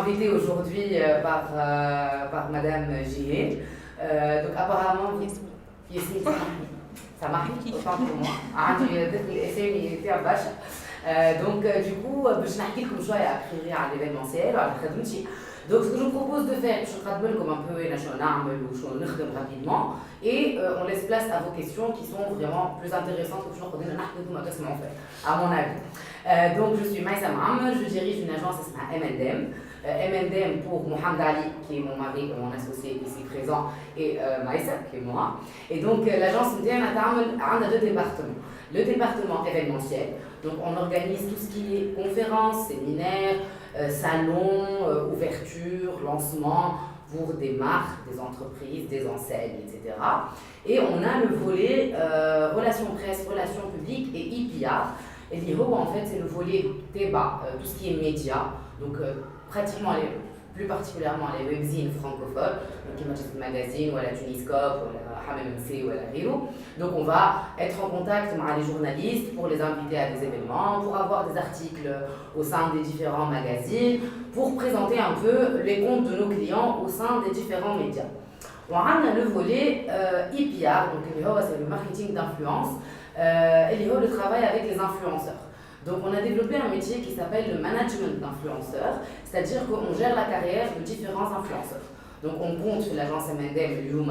invitée aujourd'hui par Madame Gillet. Donc apparemment, Yasmine, ça marche autant pour moi. Donc du coup, je vais نحكي لكم شوية à l'événementiel وعلى خدمتي. Donc ce que je vous propose de faire, je vais comme un peu rapidement et on laisse place à vos questions qui sont vraiment plus intéressantes que je à mon avis. Donc je suis Maïssa Mohamed, je dirige une agence qui s'appelle M&M. M&M pour Mohamed Ali qui est mon mari et mon associé ici présent et Maïssa qui est moi. Et donc l'agence a deux départements. Le département événementiel, donc on organise tout ce qui est conférences, séminaires, salons, ouverture, lancement pour des marques, des entreprises, des enseignes, etc. Et on a le volet relations presse, relations publiques et IPR. Et l'IRO, en fait, c'est le volet débat, tout ce qui est médias, donc pratiquement, plus particulièrement les webzines francophones, donc Imagine Magazine, ou la Tuniscope, ou la Hamel MC, ou la Riro. Donc on va être en contact avec les journalistes pour les inviter à des événements, pour avoir des articles au sein des différents magazines, pour présenter un peu les comptes de nos clients au sein des différents médias. On a le volet IPR, donc c'est le marketing d'influence, et le travail avec les influenceurs. Donc on a développé un métier qui s'appelle le management d'influenceurs, c'est-à-dire qu'on gère la carrière de différents influenceurs. Donc on compte في l'agence M&M اليوم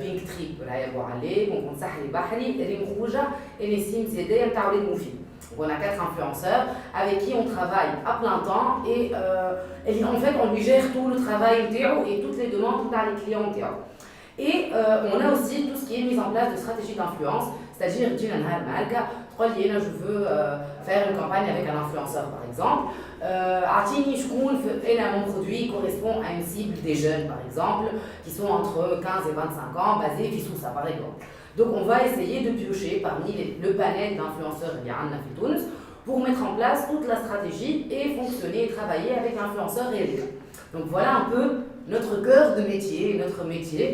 Pink Trip ولا يبو عليك, on compte Sahli Bahri, Rim Khouja et Nessim Zedeh نتاع ولاد موفي. Donc on a 4 influenceurs avec qui on travaille à plein temps et en fait on lui gère tout le travail et toutes les demandes par les clients. Et on a aussi tout ce qui est mise en place de stratégie d'influence, c'est-à-dire je veux faire une campagne avec un influenceur par exemple. Mon produit correspond à une cible des jeunes par exemple, qui sont entre 15 et 25 ans, basés sur ça par exemple. Donc on va essayer de piocher parmi le panel d'influenceurs pour mettre en place toute la stratégie et fonctionner et travailler avec l'influenceur réel. Donc voilà un peu notre cœur de métier, notre métier.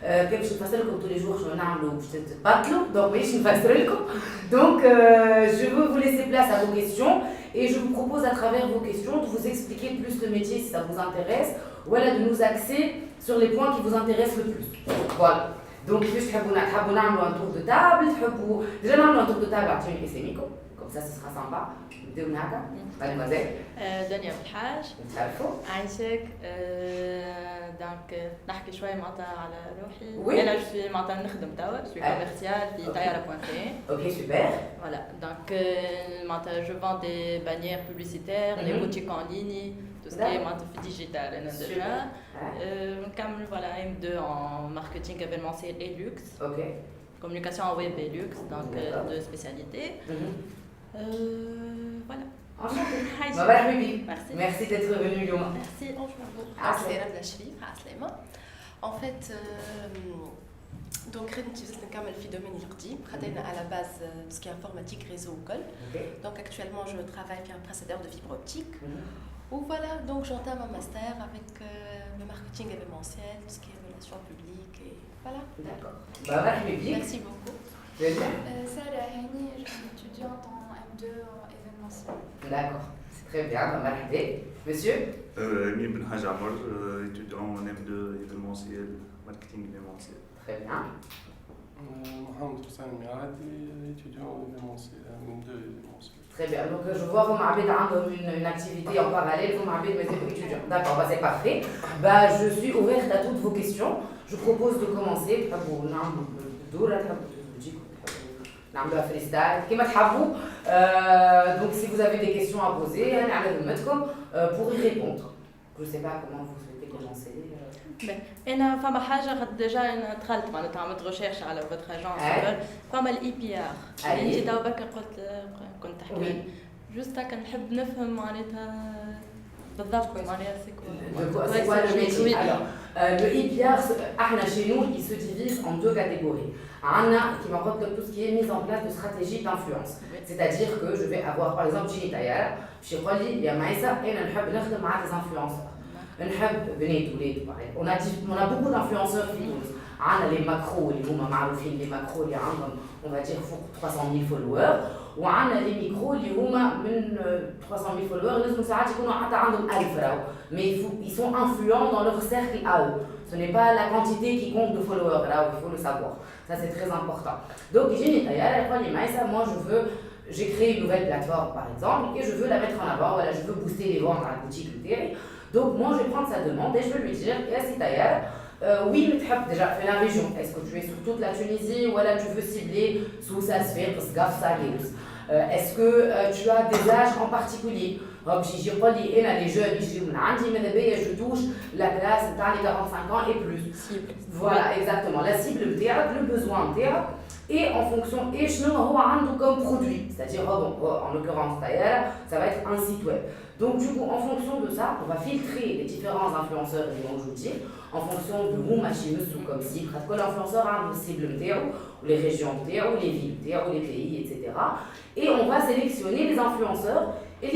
كيفاش نفسر لكم tous les jours je نعملوا باش تبطلوا donc ماشي نفسر لكم. Donc je veux vous laisser place à vos questions et je vous propose à travers vos questions de vous expliquer plus le métier si ça vous intéresse ou alors de nous axer sur les points qui vous intéressent le plus. Voilà. Donc كيفاش تحبوا نعملوا un tour de table, تحبوا déjà نعملوا un tour de table اعطوني اساميكم comme ça ce sera sympa. نبداو من هكا. Mademoiselle دنيا بالحاج نتعرفوا عايشك دونك نحكي شويه معناتها على روحي. Oui. انا جو معناتها نخدم توا جو كوميرسيال في طياره بوانتين. Ok super. Voilà, donc je vends des bannières publicitaires, des boutiques en ligne, tout ce qui est digital. Comme voilà, M2 en marketing événementiel et luxe, communication en web et luxe, donc deux spécialités. Voilà. Enchanté. Merci. Merci d'être venu Lyon. Merci, bonjour. En fait, donc خدمتي بدات نكمل في دومين القديم خدينا à la base tout ce qui est informatique réseau école. Donc actuellement je travaille pour un prestataire de fibre optique. Ou voilà, donc j'entame un master avec le marketing événementiel, tout ce qui est relations publiques et voilà. D'accord. Merci beaucoup. Sarah Hani, je suis étudiante en M2 en événementiel. D'accord, c'est très bien, marhaba. Monsieur Emile Ben Haj Amar, étudiant en M2 événementiel, marketing événementiel. Très bien. Mohamed Hussein Mirati, étudiant en événementiel, M2 événementiel. Très bien, donc je vois vos ma'abid ont une activité en parallèle, vos ma'abid mais c'est étudiants. D'accord, c'est parfait. Je suis ouverte à toutes vos questions. Je propose de commencer. نعملوها فريستايل كما تحبوا. Donc si vous avez des questions à poser, pour y répondre. Je ne sais pas comment vous souhaitez commencer. انا فما حاجه قد ديجا انا دخلت معناتها عملت ريشيرش على فوتر اجونس فما الاي بي ار اللي انت تو بك كنت تحكي جوست هكا نحب نفهم معناتها بالضبط معناتها c'est quoi le métier. Alors le IPR chez nous il se divise en deux catégories. Anna qui m'apporte tout ce qui est mise en place de stratégie d'influence, c'est-à-dire que je vais avoir par exemple Ginny Tayar chez Roli, il y a Maïsa et on نحب نخدم مع des influenceurs. On a beaucoup d'influenceurs qui ont les macros, les macros, on va dire 300 000 followers. On a les micros qui ont 300 000 followers, mais ils sont influents dans leur cercle à eux. Ce n'est pas la quantité qui compte de followers, là il faut le savoir. Ça c'est très important. Donc moi j'ai créé une nouvelle plateforme par exemple et je veux la mettre en avant, voilà, je veux booster les ventes à la boutique. Donc moi je vais prendre sa demande et je vais lui dire oui, mais déjà fais la région. Est-ce que tu es sur toute la Tunisie ou là tu veux cibler sous Sasfir, Sgaf, Sagueus? Est-ce que tu as des âges en particulier? Les jeunes, je touche la classe dans les 45 ans et plus. Cible. Voilà, exactement. La cible, le besoin, et en fonction, et je comme produit. C'est-à-dire, en l'occurrence, ça va être un site web. Donc, du coup, en fonction de ça, on va filtrer les différents influenceurs en fonction de où machine comme cible. Parce que l'influenceur a une cible, ou les régions, ou les villes, ou les pays, etc. Et on va sélectionner les influenceurs et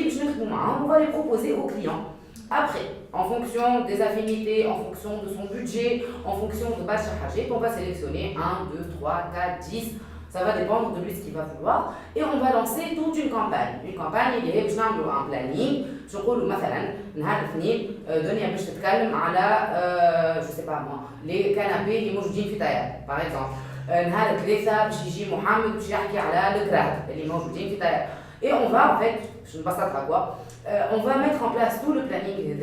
on va les proposer aux clients. Après, en fonction des affinités, en fonction de son budget, en fonction de base chargée, on va sélectionner 1, 2, 3, 4, 10. Ça va dépendre de lui ce qu'il va vouloir. Et on va lancer toute une campagne. Une campagne, il y a un planning. Je dis, مثلا نهار الاثنين دنيا باش تتكلم على je sais pas moi les canapés اللي موجودين في طيار par exemple. نهار الثلاثة باش يجي محمد باش يحكي على الكراهب اللي موجودين في طيار. Et on va en fait, je ne passe pas quoi, on va mettre en place tout le planning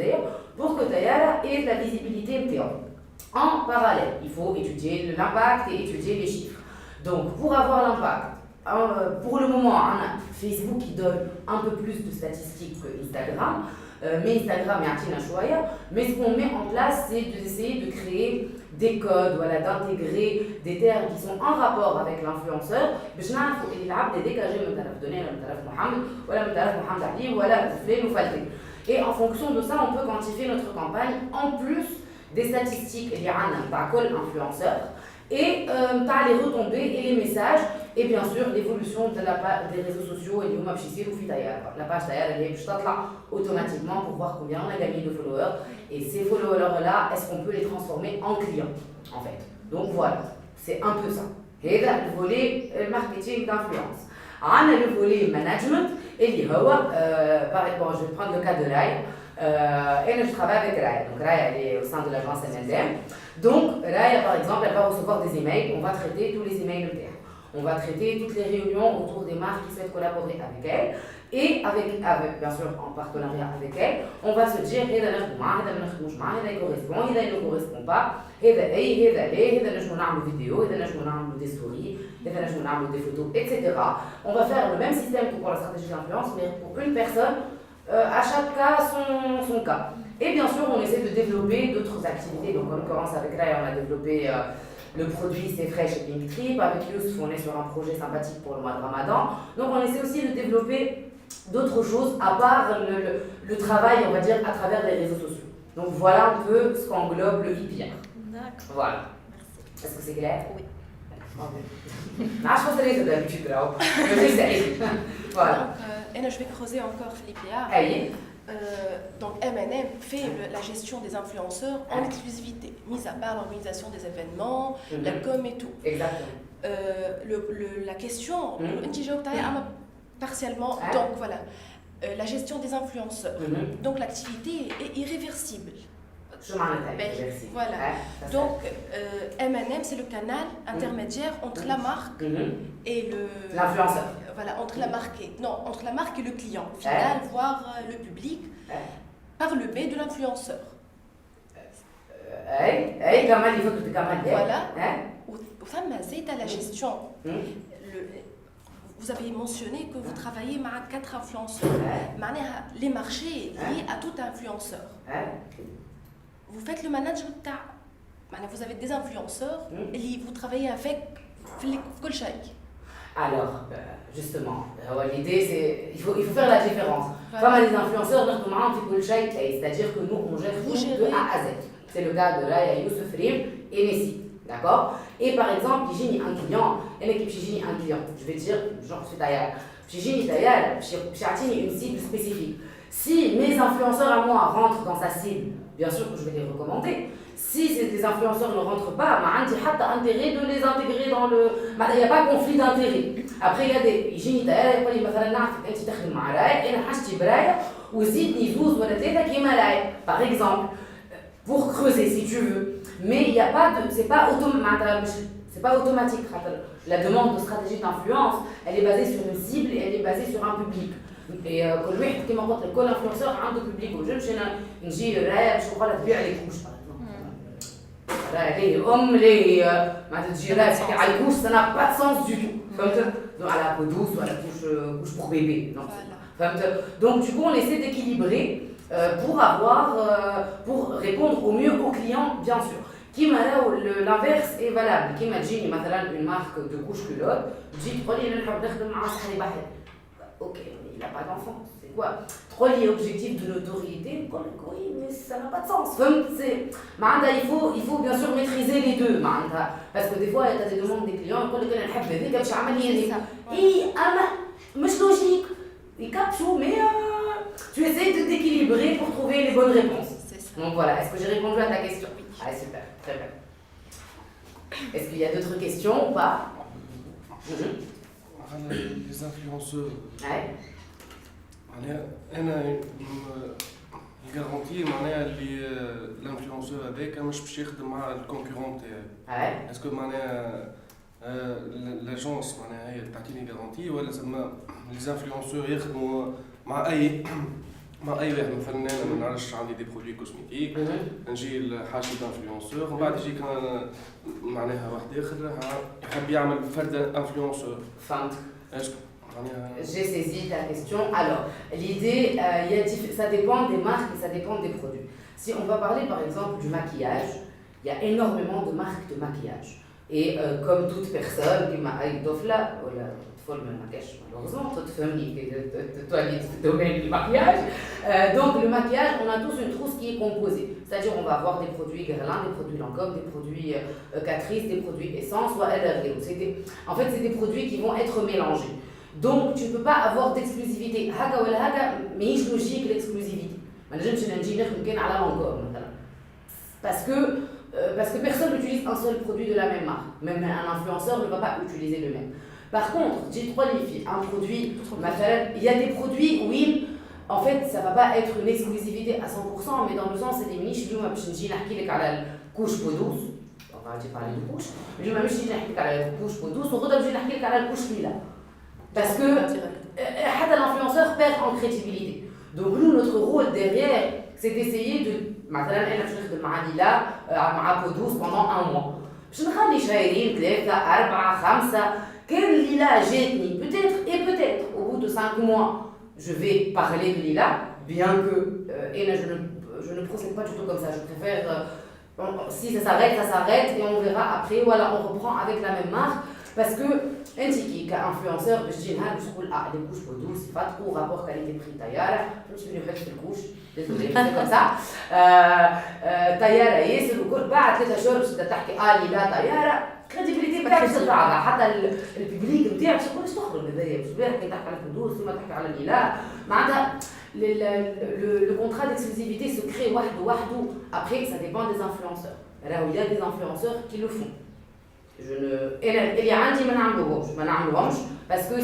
pour que Tayara ait de la visibilité. En parallèle, il faut étudier l'impact et étudier les chiffres. Donc pour avoir l'impact, pour le moment, on a Facebook qui donne un peu plus de statistiques que Instagram, mais Instagram est un petit choix. Mais ce qu'on met en place, c'est d'essayer de créer des codes, voilà, d'intégrer des termes qui sont en rapport avec l'influenceur. باش نعرفوا اللي العبد هذاك جاي من طرف دنيا ولا من طرف محمد ولا من طرف محمد علي ولا فلان وفلان. Et en fonction de ça, on peut quantifier notre campagne en plus des statistiques اللي عندنا تاع كل influenceur et تاع les retombées et les messages et bien sûr l'évolution des réseaux sociaux اللي هما باش يصيروا في تيار. La page تيار اللي هي باش تطلع automatiquement pour voir combien on a gagné de followers et ces followers là, est-ce qu'on peut les transformer en clients en fait. Donc voilà, c'est un peu ça. هذا le volet marketing d'influence. عندنا le volet management اللي هو bon, je vais prendre le cas de Raya. Et je travaille avec Raya. Donc Raya elle est au sein de l'agence MLM. Donc Raya par exemple, elle va recevoir des emails, on va traiter tous les emails de terre. On va traiter toutes les réunions autour des marques qui souhaitent collaborer avec elle. Et avec bien sûr en partenariat avec elle, on va se dire il correspond, il ne correspond pas, il des vidéos, des stories, des photos, etc. On va faire le même système que pour la stratégie d'influence, mais pour une personne, à chaque cas son cas. Et bien sûr, on essaie de développer d'autres activités. Donc en l'occurrence avec Raya, on a développé le produit C'est Frais chez Pink Trip. Avec Yousf, on est sur un projet sympathique pour le mois de Ramadan. Donc on essaie aussi de développer d'autres choses à part le travail, on va dire, à travers les réseaux sociaux. Donc voilà un peu ce qu'englobe le IPR. D'accord. Voilà. Merci. Est-ce que c'est clair? Oui. Je pense que c'est d'habitude là. Voilà. Donc, je vais creuser encore l'IPR. Allez. Donc M&M fait la gestion des influenceurs en exclusivité, mise à part l'organisation des événements, la com et tout. Exactement. La question, partiellement, donc voilà, la gestion des influenceurs. Donc l'activité est irréversible. Voilà. Donc M&M c'est le canal intermédiaire entre la marque et l'influenceur. Voilà, entre la marque et le client final, voire le public, par le biais de l'influenceur. Voilà. Au c'est à la gestion. Vous avez mentionné que vous travaillez avec 4 influenceurs. Les marchés liés à tout influenceur. Vous faites le management. Vous avez des influenceurs et vous travaillez avec Kolchak. Alors, justement, l'idée c'est il faut faire la différence. Comme les influenceurs, c'est-à-dire que nous on gère tout de A à Z. C'est le cas de Raya, Youssef Rim et Nessi. D'accord? Et par exemple, j'ai un client, je vais dire, genre, je suis Tayar. J'ai une cible spécifique. Si mes influenceurs à moi rentrent dans sa cible, bien sûr que je vais les recommander. Si ces influenceurs ne rentrent pas, il n'y a pas intérêt de les intégrer dans le... Il n'y a pas conflit d'intérêt. Après, il y a des... يجيني تاير يقول لي مثلا نعرفك انت تخدم مع راي انا حاجتي برايه وزيدني زوز ولا ثلاثه كيما راي par exemple pour creuser si tu veux. Mais il n'y a pas de... c'est pas automatique. La demande de stratégie d'influence, elle est basée sur une cible et elle est basée sur un public. Et كل واحد كيما قلت لك كل انفلونسور عنده بوبليك. ما نجمش انا نجي رايه باش نقول تبيع لي كوش رايه ليه معناتها تجي رايه تحكي على الكوش ça n'a pas de sens du tout. فهمت؟ à la peau douce ou à la couche pour bébé. Non. Donc du coup on essaie d'équilibrer pour répondre au mieux aux clients bien sûr. L'inverse est valable. كيما تجيني مثلا une marque de couche culotte تجي تقول لي انا نحب نخدم مع صحري بحر. Ok, il n'a pas d'enfant. C'est quoi? Trop lié objectif de notoriété. Oui, mais ça n'a pas de sens. Il faut bien sûr maîtriser les deux. Parce que des fois, il y a des demandes des clients qui disent que je veux faire mais c'est logique. Ils captent, mais tu essaies de t'équilibrer pour trouver les bonnes réponses. Donc voilà, est-ce que j'ai répondu à ta question? Ah, super, très bien. Est-ce qu'il y a d'autres questions ou pas? Les influenceurs. Ouais. أنا garantie معناها اللي الانفلونسور هذاك مش باش يخدم مع الكونكورون تاعي. اسكو معناها لاجونس معناها هي تعطيني garantie ولا زعما لي انفلونسور يخدموا مع اي واحد مثلا انا ما نعرفش عندي دي برودوي كوزميتيك نجي لحاجه انفلونسور ومن بعد يجيك معناها واحد اخر يحب يعمل فرد انفلونسور. فهمت. J'ai saisi ta question. Alors, l'idée, ça dépend des marques et ça dépend des produits. Si on va parler par exemple du maquillage, il y a énormément de marques de maquillage. Et comme toute personne qui m'a là, malheureusement, toi, tu domaine du maquillage. Donc, le maquillage, on a tous une trousse qui est composée. C'est-à-dire, on va avoir des produits Guerlain, des produits Lancôme, des produits Catrice, des produits Essence, ou LRD. En fait, c'est des produits qui vont être mélangés. Donc, tu ne peux pas avoir d'exclusivité. Mais il est logique l'exclusivité. Parce que personne n'utilise un seul produit de la même marque. Même un influenceur ne va pas utiliser le même. Par contre, j'ai trois défis. Un produit, il y a des produits où en fait, ça ne va pas être une exclusivité à 100%, mais dans le sens, c'est des niches. Je vais vous parler de la couche peau douce. On va parler de couche. Je vais vous parler de la couche peau douce. Je vais vous parler de la couche lila. Parce que l'influenceur perd en crédibilité. Donc nous, notre rôle derrière, c'est d'essayer de... Maintenant, je vais faire de Lila, ma peau douce pendant un mois. Je vais faire des chahirines, 3, 4, 5. Quel Lila jette-ni? Peut-être et peut-être, au bout de 5 mois, je vais parler de Lila, bien que je ne procède pas du tout comme ça. Je préfère... si ça s'arrête et on verra après. Voilà, on reprend avec la même marque. Parce que, qu'influenceur, je dis, les couches peau douce, c'est pas trop rapport qualité-prix Tayara. Je me suis venu faire une couche, désolé, c'est comme ça. Tayara, c'est le corps, بعد 3 شهور باش تحكي لي لا Tayara. Crédibilité بتاعك تضعها حتى الببليك نتاعك شكون باش تخرج هذايا باش بالك كي تحكي على الفلوس ثم تحكي على ليلا معناتها le contrat d'exclusivité se crée وحده. Après ça dépend des influenceurs. Alors il y a des influenceurs qui le font. اللي عندي ما نعملوهمش parce que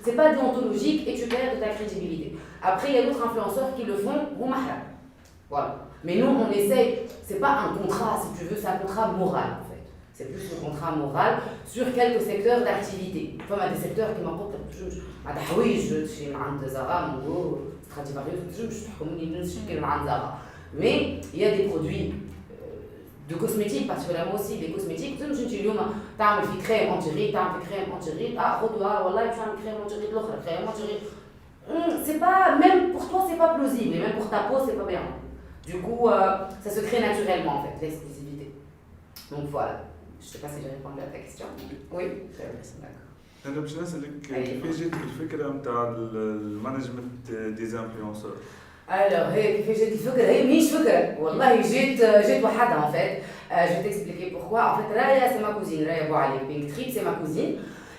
c'est pas déontologique et tu perds de ta crédibilité. Après il y a d'autres influenceurs qui le font ومحرم. Voilà. Mais nous on essaye, c'est pas un contrat si tu veux, c'est un contrat moral en fait. C'est plus un contrat moral sur quelques secteurs d'activité. Enfin des secteurs qui m'apportent ما تحويج شي عند زارا مو ستراتيفاريوس مش تحكمني نشكل عند زارا. Mais il y a des produits de cosmétiques, particulièrement aussi des cosmétiques. Tu sais, tu as une crème anti-rides, tu as une crème anti-rides. Ah, redois, voilà, tu as une crème anti-rides, l'autre crème anti-rides. C'est pas, même pour toi, c'est pas plausible. Et même pour ta peau, c'est pas bien. Du coup, ça se crée naturellement, en fait, l'exclusivité. Donc voilà. Je sais pas si j'ai répondu à ta question. Oui, d'accord. أنا باش نسألك كيفاش جاتك الفكرة نتاع المانجمنت دي انفلونسور؟ Alors, كيفاش جات الفكرة؟ هي ماهيش فكرة، والله جات وحدها en fait. Je vais t'expliquer pourquoi. En fait, Raya, c'est ma cousine. Raya Bouali, Pink Trip, c'est ma cousine.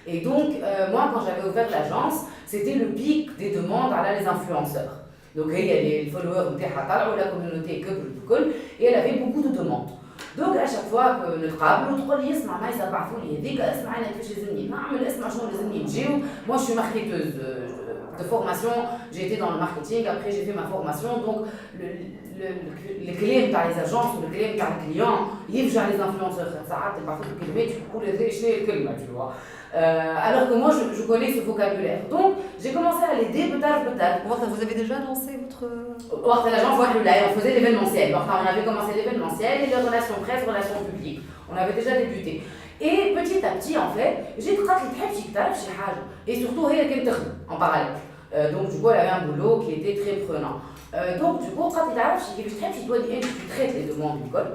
Et donc, moi, quand j'avais ouvert l'agence, c'était le pic des demandes à les influenceurs. Donc les followers نتاعها la communauté كبرت الكل et elle avait beaucoup de demandes. Donc à chaque fois que نتقابلوا تقول لي اسمع مايسة بعثوا لي هذيك اسمع انا كيفاش لازمني نعمل اسمع شنو لازمني نجيو. Moi je suis marketeuse de formation, j'ai été dans le marketing, après j'ai fait ma formation, donc les clients par les agences ou les clients par les clients, ils vont les influenceurs, ça a parfois des kilomètres, tu peux les déchirer le climat, tu vois. Alors que moi je connais ce vocabulaire, donc j'ai commencé à l'aider peut-être. Vous avez déjà lancé votre... l'agence on faisait l'événementiel, on avait commencé l'événementiel et les relations presse, relations publiques, on avait déjà débuté. Et petit à petit en fait, j'ai et surtout en parallèle. Donc du coup elle avait un boulot qui était très prenant. Donc du coup tu traites les demandes du code.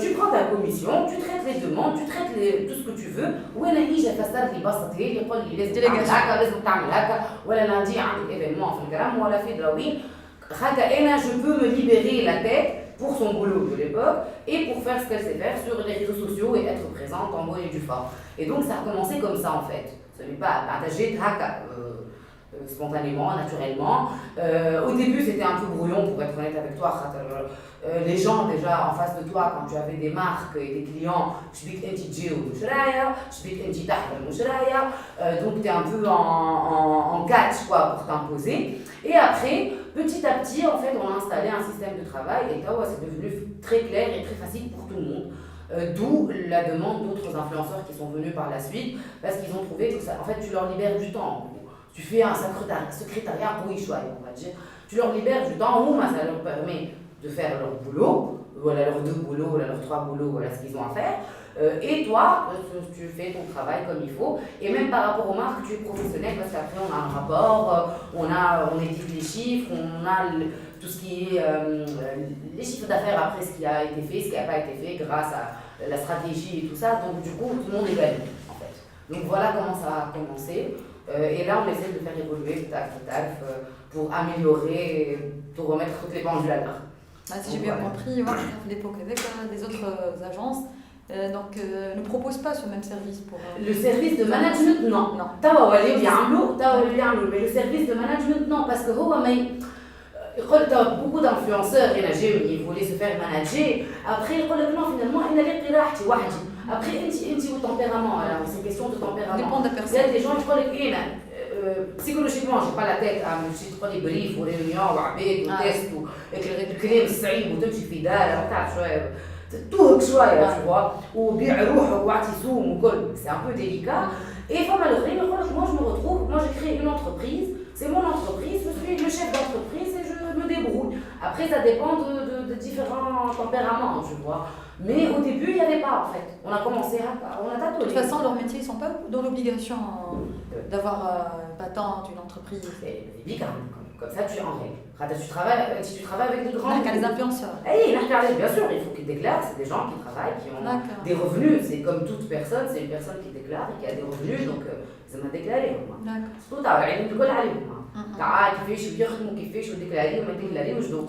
Tu prends ta commission, tu traites les demandes, tu traites tout ce que tu veux. وانا يجي فسر لي بسط لي يقول لي لازم تعمل هكا لازم تعمل هكا ولا lundi عندك événement في الجرام ولا في دراوين. انا je peux me libérer la tête pour son boulot de l'époque et pour faire ce qu'elle sait faire sur les réseaux sociaux et être présente en haut et du fort. Et donc ça a commencé comme ça en fait. Ce n'est pas partagé haka spontanément, naturellement. Au début c'était un peu brouillon pour être honnête avec toi. Les gens déjà en face de toi quand tu avais des marques et des clients, donc tu es un peu en catch quoi pour t'imposer. Et après, petit à petit, en fait, on a installé un système de travail et là, c'est devenu très clair et très facile pour tout le monde. D'où la demande d'autres influenceurs qui sont venus par la suite parce qu'ils ont trouvé que ça, en fait, tu leur libères du temps. Tu fais un secrétariat on va dire. Tu leur libères du temps, ça leur permet de faire leur boulot, voilà leurs 2 boulots, voilà leurs 3 boulots, voilà ce qu'ils ont à faire. Et toi, tu fais ton travail comme il faut. Et même par rapport aux marques, tu es professionnel parce qu'après on a un rapport, on édite les chiffres, on a tout ce qui est les chiffres d'affaires après ce qui a été fait, ce qui n'a pas été fait grâce à la stratégie et tout ça. Donc du coup, tout le monde est gagnant en fait. Donc voilà comment ça a commencé. Et là, on essaie de faire évoluer pour améliorer, pour remettre toutes les pendules à l'heure. Si j'ai bien compris, l'époque avec des autres agences ne proposent pas ce même service pour... Le service de management, non. Mais le service de management, non, parce que beaucoup d'influenceurs, ils voulaient se faire manager. Après, finalement, après, au tempérament, c'est une question de tempérament. Dépend de la personne. Il y a des gens qui disent psychologiquement, je n'ai pas la tête à me faire des briefs ou réunions ou عباد ou tests ou الكلام الصعيب وتمشي في دار وتعرف شويه توهك شويه tu vois وبيع روحك واعطي سوم وكل c'est un peu délicat et فما الاخرين يقول لك moi je me retrouve moi j'ai créé une entreprise c'est mon entreprise je suis le chef d'entreprise et je me débrouille après ça dépend de différents tempéraments tu vois. Mais au début, il n'y avait pas en fait. On a commencé on a tâtonné. De toute façon, leurs métiers, ils ne sont pas dans l'obligation d'avoir une patente, une entreprise. C'est évident. Comme ça, tu es en règle. Si tu travailles avec des grands... Les influenceurs. Bien sûr, il faut qu'ils déclarent. C'est des gens qui travaillent, qui ont des revenus. C'est comme toute personne, c'est une personne qui déclare et qui a des revenus. Donc, ça m'a déclaré. Tout à l'heure,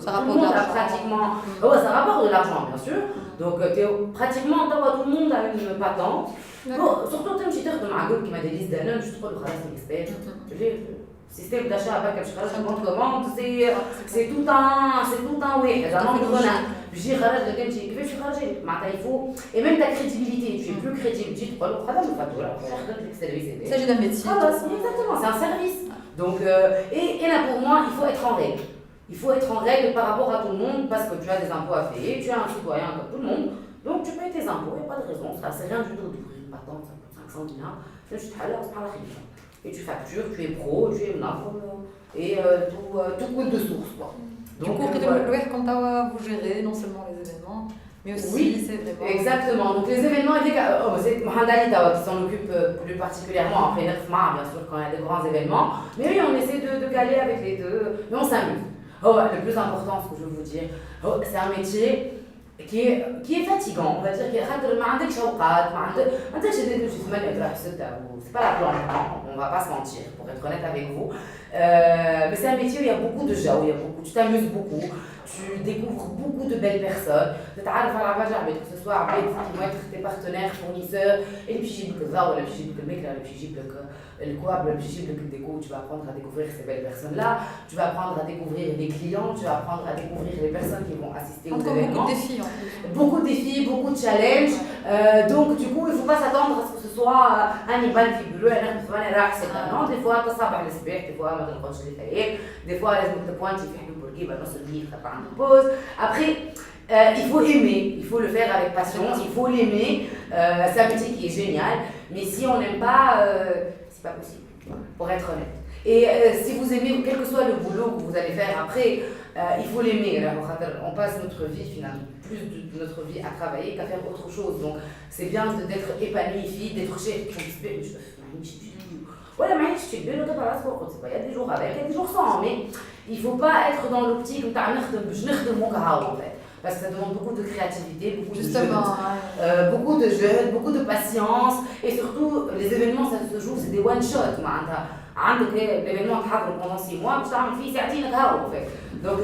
ça rapporte pratiquement ça rapporte de l'argent bien sûr donc pratiquement tout le monde a une patente surtout tu me dis qui m'a des listes d'années je trouve que c'est expert système d'achat avec un compte commande c'est tout un oui je dis il faut et même ta crédibilité tu es plus crédible tu dis il s'agit d'un métier exactement c'est un service. Donc, et là pour moi, il faut être en règle. Il faut être en règle par rapport à tout le monde parce que tu as des impôts à payer, tu es un citoyen comme tout le monde, donc tu payes tes impôts, il n'y a pas de raison. Ça c'est rien du tout d'ouvrir une patente, ça coûte 500 dinars, et tu factures, tu es pro, tu es et tout coule de source. Quoi. Donc, vous gérez non seulement les événements, mais aussi oui, c'est vraiment... exactement. Donc les événements, c'est Mohamed Ali Tawa qui s'en occupe plus particulièrement après Nerfma, bien sûr, quand il y a des grands événements. Mais oui, on essaie de caler avec les deux, mais on s'amuse. Le plus important, ce que je veux vous dire, c'est un métier qui est fatigant, on va dire, c'est pas la planche, on va pas se mentir, pour être honnête avec vous. Mais c'est un métier où il y a beaucoup de gens, tu t'amuses beaucoup, tu découvres beaucoup de belles personnes, que ce soit qui vont être tes partenaires, fournisseurs, et puis j'ai le ça, ou puis j'ai le mec, puis j'ai le quoi, puis j'ai le déco, tu vas apprendre à découvrir ces belles personnes-là, tu vas apprendre à découvrir les clients, tu vas apprendre à découvrir les personnes qui vont assister aux événements. Beaucoup de défis en plus. Beaucoup de défis, beaucoup de challenges, donc du coup il ne faut pas s'attendre à ce que ce soit un ibal qui bleu, non, des fois tu sabes le sport, des fois tu ne sais pas, des fois les points qui font pour qui se dit une pause. Après, il faut aimer, il faut le faire avec passion, il faut l'aimer, c'est un métier qui est génial, mais si on n'aime pas, c'est pas possible, pour être honnête. Et si vous aimez, quel que soit le boulot que vous allez faire après, il faut l'aimer. On passe notre vie finalement, plus de notre vie à travailler qu'à faire autre chose. Donc c'est bien d'être épanoui ici, d'être chef. Voilà, mais je suis bien le cas il y a des jours avec, il y a des jours sans, mais il ne faut pas être dans l'optique où tu as mon en fait. Parce que ça demande beaucoup de créativité, beaucoup de jeux, beaucoup de patience, et surtout les événements, ça se joue, c'est des one-shot. L'événement pendant 6 mois, tu تعمل فيه ساعتين en fait. Donc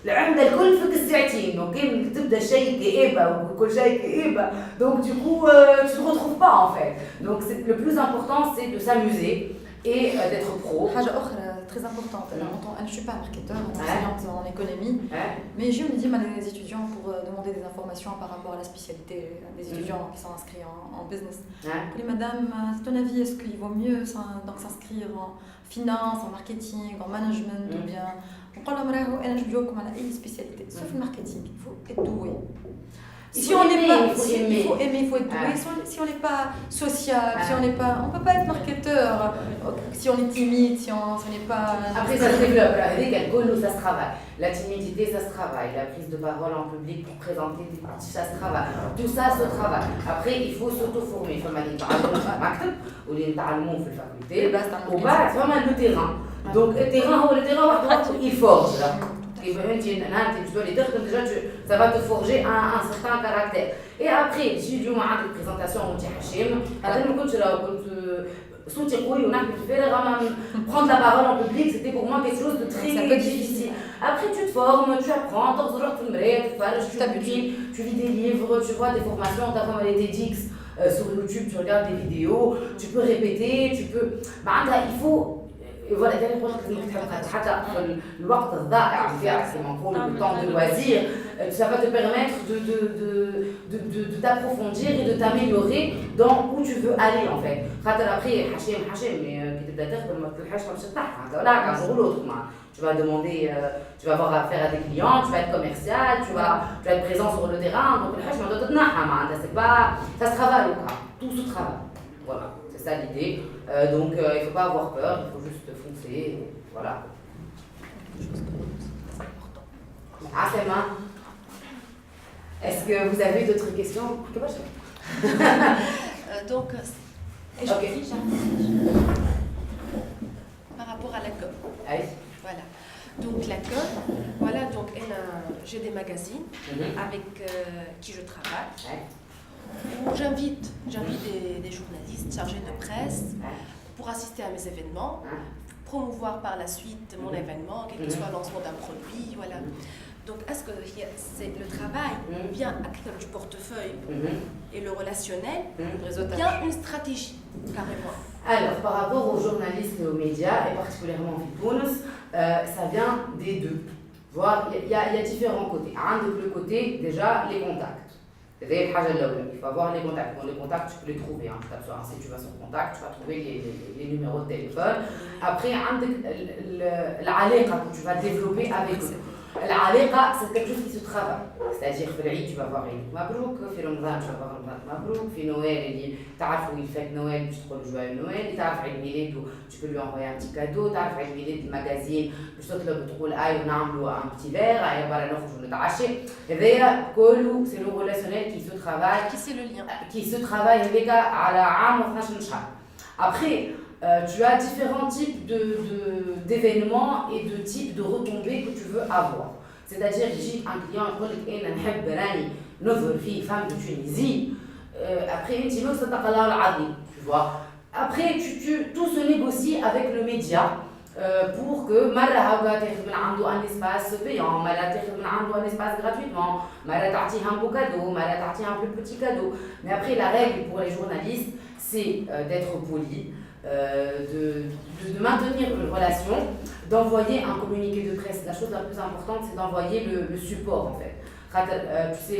العمدة الكل فيك الساعتين، donc تبدا شيء كئيبة وكل شيء كئيبة، donc du coup tu te retrouves pas en fait. Donc le plus important c'est de s'amuser et d'être pro. حاجة أخرى très importante. Je ne suis pas marketeur, enseignante en économie, mais je me dis à les étudiants pour demander des informations par rapport à la spécialité des étudiants qui sont inscrits en business. Je dis, madame, à ton avis, est-ce qu'il vaut mieux s'inscrire en finance, en marketing, en management ou bien on parle de une spécialité, sauf le marketing, il faut être doué. Si on n'est pas, il faut aimer, il faut être doué. Si on n'est pas sociable, si on n'est pas, on peut pas être marketeur. Si on est timide, si on n'est pas. Après ça se développe. Avec alcool, ça se travaille. La timidité, ça se travaille. La prise de parole en public pour présenter des petits, ça se travaille. Tout ça se travaille. Après, il faut s'auto-former. Il faut aller dans le maktab ou les talmons في الفاكولté. Au bas, c'est vraiment le terrain. Donc le terrain, il forge. Ça va te forger un certain caractère. Et après, j'ai dû faire une présentation au Hachim. Prendre la parole en public, c'était pour moi quelque chose de très difficile. Après, tu te formes, tu apprends, tu lis des livres, tu vois des formations, tu as comme les TEDx sur YouTube, tu regardes des vidéos, tu peux répéter, tu peux. Il faut. Voilà, il y a des projets le temps de loisir, ça va te permettre de t'approfondir et de t'améliorer dans où tu veux aller en fait. Après, tu vas demander, tu vas avoir affaire à des clients, tu vas être commercial, tu vas être présent sur le terrain, donc ça se travaille au cas, tout se travaille. Voilà, c'est ça l'idée. Donc il ne faut pas avoir peur, il faut juste foncer. Voilà. Asema, est-ce que vous avez d'autres questions? Donc, okay. Par rapport à la com. Allez. Voilà. Donc la com, voilà, donc j'ai des magazines avec qui je travaille. Où j'invite des journalistes chargés de presse pour assister à mes événements, promouvoir par la suite mon événement, quel que soit le lancement d'un produit, voilà. Donc est-ce que c'est le travail, bien acteur du portefeuille et le relationnel, bien une stratégie, carrément? Alors, par rapport aux journalistes et aux médias, et particulièrement en Fitbonus, ça vient des deux. Il y a différents côtés. Le côté, déjà, les contacts. Il faut avoir les contacts. Bon, les contacts, tu peux les trouver. Si tu vas sur contact, tu vas trouver les numéros de téléphone. Après, l'aliqa que tu vas développer avec eux. L'aliqa, c'est quelque chose qui se travaille. C'est-à-dire, في العيد, tu vas voir Eid Mabrouk, في رمضان, tu vas voir Ramadan Mabrouk, في Noël, تعرف où il fête Noël, tu te trouves joyeux Noël, تعرف عيد ميلاده, tu peux lui envoyer un petit cadeau, تعرف عيد ميلاد المagazine, باش تطلب تقول ونعملوا un petit verre, برا نخرجوا نتعشى. هذايا كله c'est le relationnel qui se travaille. Qui c'est le lien? Qui se travaille هذاك على عام و12 شهر. Après, tu as différents types d'événements et de types de retombées que tu veux avoir. C'est-à-dire, j'ai un client qui dit que je femme de Tunisie. Après, tu vois. Après, tout se négocie avec le média pour que مرة تاخذ من عنده un espace payant, مرة تاخذ من عنده un espace gratuitement, مرة تعطيه un beau cadeau, مرة تعطيه un plus petit cadeau. Mais après la règle pour les journalistes, c'est d'être poli, de maintenir une relation, d'envoyer un communiqué de presse. La chose la plus importante, c'est d'envoyer le support en fait. Tu sais,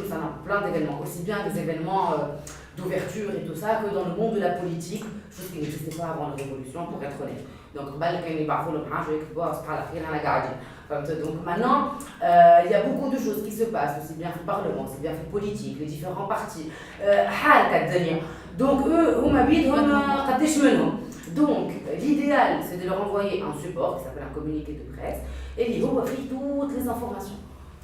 ça a plein d'événements, aussi bien des événements d'ouverture et tout ça, que dans le monde de la politique, chose qui n'existait pas avant la Révolution, pour être honnête. Donc, donc maintenant, il y a beaucoup de choses qui se passent, aussi bien le Parlement, aussi bien le politique, les différents partis. Donc, eux, donc, l'idéal, c'est de leur envoyer un support qui s'appelle un communiqué de presse, et il va offrir toutes les informations.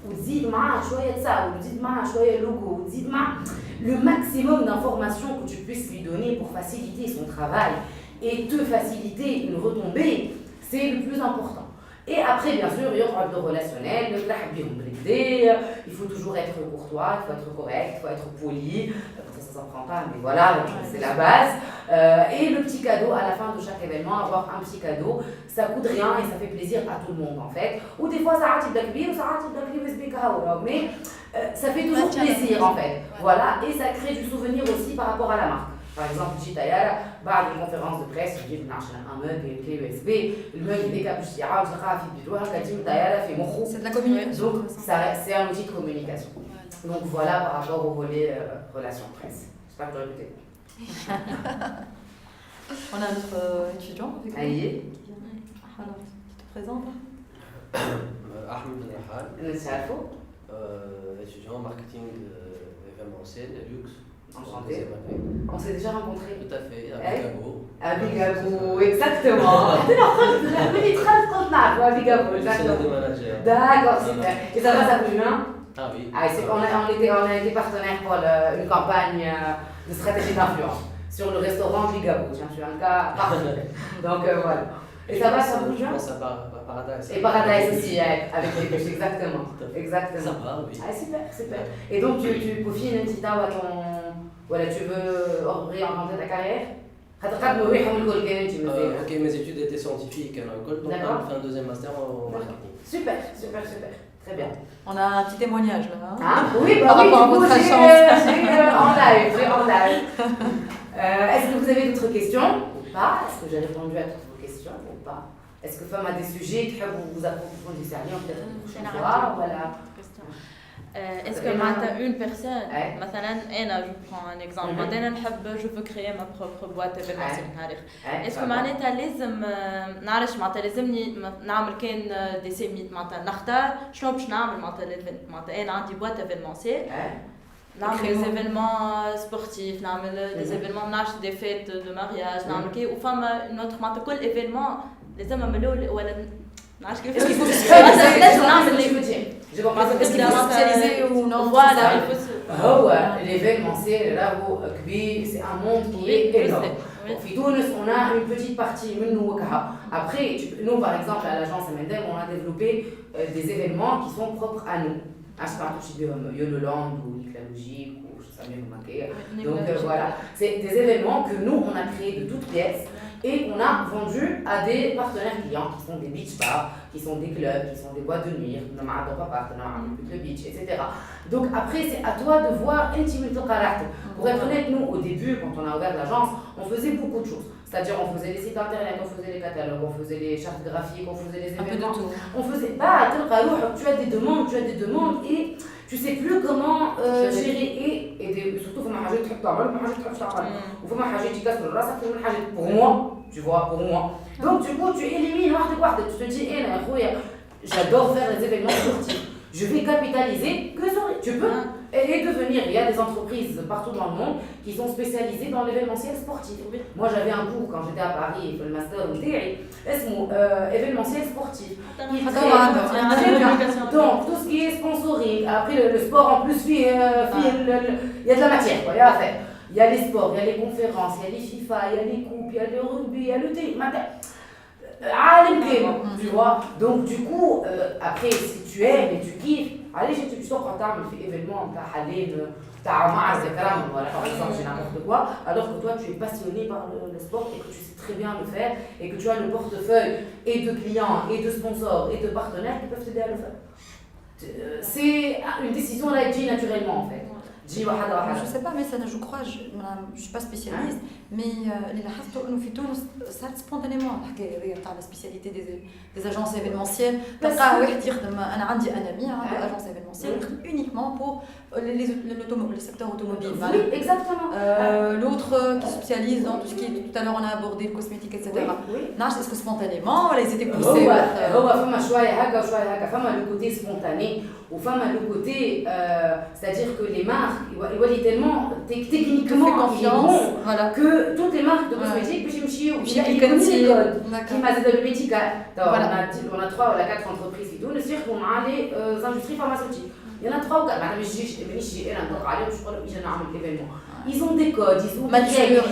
وتزيد معاه شويه تساعد وتزيد معاه شويه لوجو وتزيد معاه le maximum d'informations que tu puisses lui donner pour faciliter son travail et te faciliter une retombée, c'est le plus important. Et après, bien sûr, il y aura le relationnel, il faut toujours être courtois, il faut être correct, il faut être poli. Ça s'apprend pas, mais voilà, c'est la base. Et le petit cadeau à la fin de chaque événement, avoir un petit cadeau, ça coûte rien et ça fait plaisir à tout le monde en fait. Ou des fois, ça rate mais ça fait toujours plaisir en fait. Voilà, et ça crée du souvenir aussi par rapport à la marque. Par exemple, Jitayara, بعد الكونفérence de presse, je dis un mug et une clé USB, le mug il décape je dis c'est de la communication. Donc c'est un outil de communication. Donc voilà par rapport au volet relations presse. J'espère que tu as écouté. On a notre étudiant avec nous. Aïe. Alors, tu te présentes? Ahmed Rahal. Étudiant en marketing événementiel et luxe. Enchanté. On s'est déjà rencontrés. Tout à fait, à Bigabo. À Bigabo, exactement. D'accord, super. Et ça va, ça bouge bien? Ah oui. On a été partenaires pour une campagne de stratégie d'influence sur le restaurant Bigabo. Je suis un cas parfait. Donc voilà. Et ça va, ça bouge bien? Je pense à Paradise. Et Paradise aussi, avec les bûches, exactement. Exactement. Ça va, oui. Ah, super, super. Et donc, tu peaufines un petit temps à ton. Voilà, tu veux réorienter ta carrière? Ok, mes études étaient scientifiques à l'école, donc on fait un deuxième master en marketing. Super, super, super. Très bien. On a un petit témoignage là. Hein, ah, oui, par rapport à votre chance. En live. Est-ce que vous avez d'autres questions ou pas? Est-ce que j'ai répondu à toutes vos questions ou pas? Est-ce que femme a des sujets que vous approfondissez rien peut-être une prochaine fois? Voilà. Est-ce que معناتها une personne مثلا انا جو prends un exemple بعدين نحب جو veux créer ma propre boîte événementielle نعرف est-ce que معناتها لازم نعرفش معناتها لازمني نعمل كان دي سيميت معناتها نختار شنو باش نعمل معناتها ليفنت معناتها انا عندي boîte événementielle نعمل des événements sportifs نعمل des événements نعرفش des fêtes de mariage نعمل كي وفما notre معناتها كل événement لازم نعملوه ولا نعرفش كيف لازم نعمل اللي بدي Je comprends ce que est-ce qu'il faut spécialiser ou non? Voilà, l'événementiel, là, c'est un monde qui est énorme. في تونس, on a une petite partie منه وكها. Après, nous, par exemple, à l'agence M&M, on a développé des événements qui sont propres à nous. Yololand ou Niclalogique ou je sais pas comment. Donc voilà, c'est des événements que nous, on a créés de toutes pièces et qu'on a vendus à des partenaires clients qui sont des beach bars, qui sont des clubs, qui sont des boîtes de nuit, le beach, etc. Donc après, c'est à toi de voir intimement. Pour être honnête, nous, au début, quand on a ouvert l'agence, on faisait beaucoup de choses. C'est-à-dire, on faisait les sites internet, on faisait les catalogues, on faisait les chartes graphiques, on faisait les événements. On faisait pas, tu as des demandes et tu sais plus comment gérer et surtout فما حاجات تحب تعمل وفما حاجات تحب تعمل وفما حاجات يكسروا راسك وفما حاجات pour moi, tu vois, pour moi. Donc du coup, tu élimines واحدة, tu te dis انا يا خويا j'adore faire les événements sportifs. Je vais capitaliser que sur tu peux et devenir, il y a des entreprises partout dans le monde qui sont spécialisées dans l'événementiel sportif. Moi j'avais un cours quand j'étais à Paris, le master événementiel sportif. Donc tout ce qui est sponsoring, après le sport en plus, il y a de la matière, il y a à faire. Il y a les sports, il y a les conférences, il y a les FIFA, il y a les coupes, il y a le rugby, il y a le tennis. Tu vois. Donc du coup, après si tu aimes et tu kiffes, علاش انت باش تقعد تعمل في ايفينمون نتاع حلال تاع معز كرم ولا par exemple c'est n'importe quoi alors que toi tu es passionné par le sport et que tu sais très bien le faire et que tu as le portefeuille et de clients et de sponsors et de partenaires qui peuvent t'aider à le faire. C'est une décision là qui naturellement en fait. Je ne sais pas, mais ça, je crois, je ne suis pas spécialiste, mais les Tunis, ça spontanément, la spécialité des agences événementielles. Parce que j'ai un ami, une agence événementielle, uniquement pour le secteur automobile. Oui, exactement. L'autre qui se spécialise dans tout ce qui est, tout à l'heure on a abordé le cosmétique, etc. Est-ce que spontanément, ils étaient poussés? Le côté spontané, ou le côté, c'est-à-dire que les marques, il y a tellement techniquement confiance que toutes les marques de cosmétiques, ils connaissent les codes. Qui m'a dit le médical. On a 3 ou 4 entreprises et tout, le cirque, on a les industries pharmaceutiques. Il y en a 3 ou 4, ils ont des codes, ils ont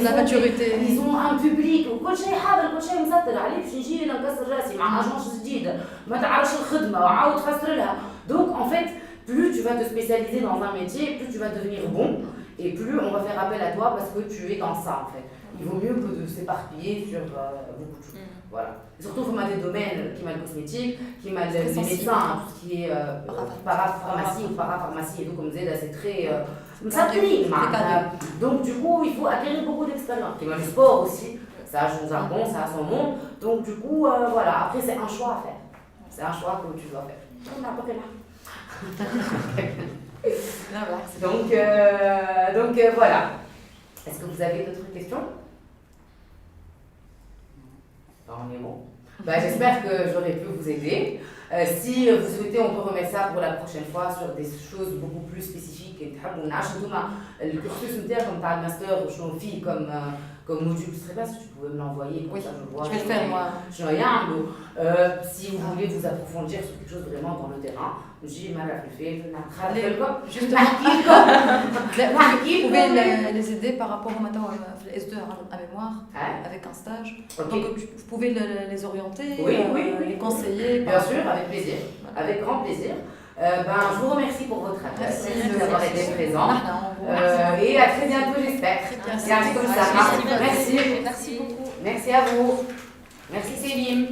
la maturité, ils ont un public وكل شيء حاضر كل شيء مسطر عليه باش نجي انا نكسر راسي مع اجونس جديده ما تعرفش الخدمه وعاود تفسر لها. Donc en fait, plus tu vas te spécialiser dans un métier, plus tu vas devenir bon et plus on va faire appel à toi parce que tu es dans ça en fait. Il vaut mieux que de s'éparpiller sur beaucoup de choses. Voilà. Et surtout, il faut des domaines qui m'a le cosmétique, qui m'a les médecins, tout ce qui est parapharmacie ou parapharmacie et tout, comme disait, c'est très. Ça plie. Donc, du coup, il faut acquérir beaucoup d'expérience. Qui m'a le sport aussi, ça a son jargon, ça a son monde. Donc, du coup, voilà. Après, c'est un choix à faire. C'est un choix que tu dois faire. Donc, voilà. Est-ce que vous avez d'autres questions? On est bon. J'espère que j'aurai pu vous aider. Si vous souhaitez, on peut remettre ça pour la prochaine fois sur des choses beaucoup plus spécifiques. Le cursus comme tu as le master ou comme module, je ne sais pas si tu pouvais me l'envoyer. Oui, ça, je vois. Je vais le faire moi. Si vous voulez vous approfondir sur quelque chose vraiment dans le terrain, j'ai mal à le faire. Justement, vous pouvez les aider par rapport au matin à S2 à mémoire, avec un stage. Donc vous pouvez les orienter, les conseiller. Bien sûr, avec plaisir, avec grand plaisir. Je vous remercie pour votre attention, d'avoir été présent. Et à très bientôt, j'espère. Merci. Merci beaucoup. Merci à vous. Merci Céline.